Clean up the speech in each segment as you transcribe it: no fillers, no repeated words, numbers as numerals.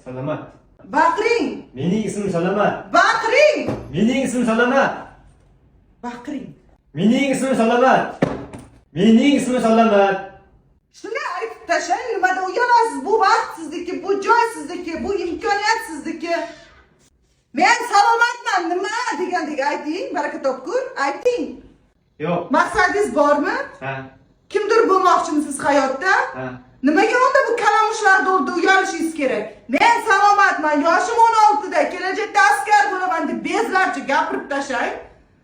Salamat. Baqiring. Mening ismim Salamat. Baqiring. Mening ismim Salamat. Baqiring. Mening ismim Salamat. Mening ismim Salamat. Shunday aytib tashlang, nimada uyalasiz? Bu vaqtsizligi, bu joysizligi, bu imkoniyatsizligi. Men salomatman, nima degandek ayting, baraka topkur, ayting. Yo'q. Maqsadingiz bormi? Ha. Kimdir bo'lmoqchimisiz hayotda? Ha. Nimaga onda bu kalamushlarda uyalishingiz kerak? Men salomatman, yoshim 16 da, kelajakda askar bo'laman deb bezlarcha gapirib tashlang.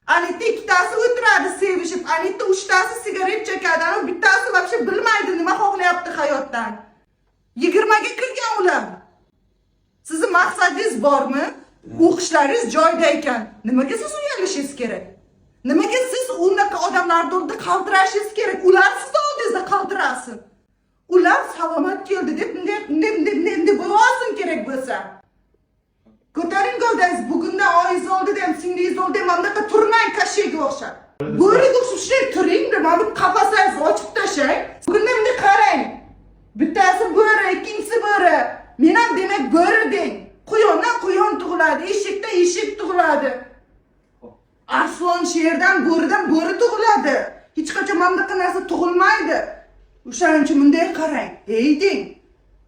Anita ikkitasi o'tiradi sevishib, Anita uchtasi sigaret chekadi, ana bittasi вообще bilmaydi nima xohlayapti hayotdan. 20 ga kirgan ular. Sizning maqsadingiz bormi? O'qishlaringiz joyida ekan, nimaga siz uyalishingiz kerak? Nimaga siz unaqa odamlarni oldida qaltirashingiz kerak? Ular sizni oldingizda qaltirasin. Ular salomat keldi deb bunday bo'lsin kerak bo'lsa. Ko'taring gavdangiz, bugundan oyingiz oldida ham, singlingiz oldida ham bunaqa turmang kashega o'xshab. Bo'riga o'xshab turing, mana bu qafasangiz ochib tashlang. Bugundan bunday qarang. Bittasi bo'ri, ikkinchisi bo'ri. Men ham demak bo'ri deng. Quyondan quyon tug'iladi, eshikdan eshik tug'iladi. Arslon sherdan, bo'ridan bo'ri tug'iladi. Hech qachon bunaqa narsa tug'ilmaydi. O'shaning uchun bunday qarang. Ey deng.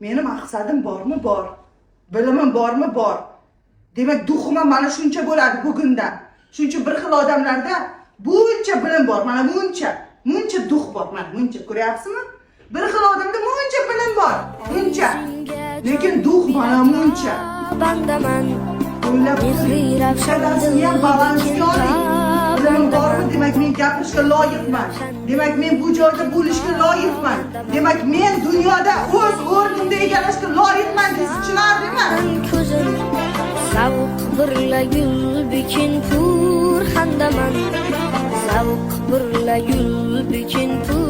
Meni maqsadim bormi? Bor. Bilimim bormi? Bor. Demak, duxima mana shuncha bo'ladi bugundan. Shuning bir xil odamlarda buncha bilim bor, mana buncha dux bor, mana buncha ko'ryapsizmi? Bir xil odamda buncha bilim bor, buncha. Lekin dux mana buncha. Bandaman. O'ylab ko'ring, ham balansga oling. Bilim bormi? Demak, men gapirishga loyiqman. Demak, men bu joyda bo'lishga loyiqman. Demak, men dunyoda o'z o'rnimni egallashga loyiqman desiz tushunardingmi? Zavq birla gul bikin pur handaman. Zavq birla gul bikin pur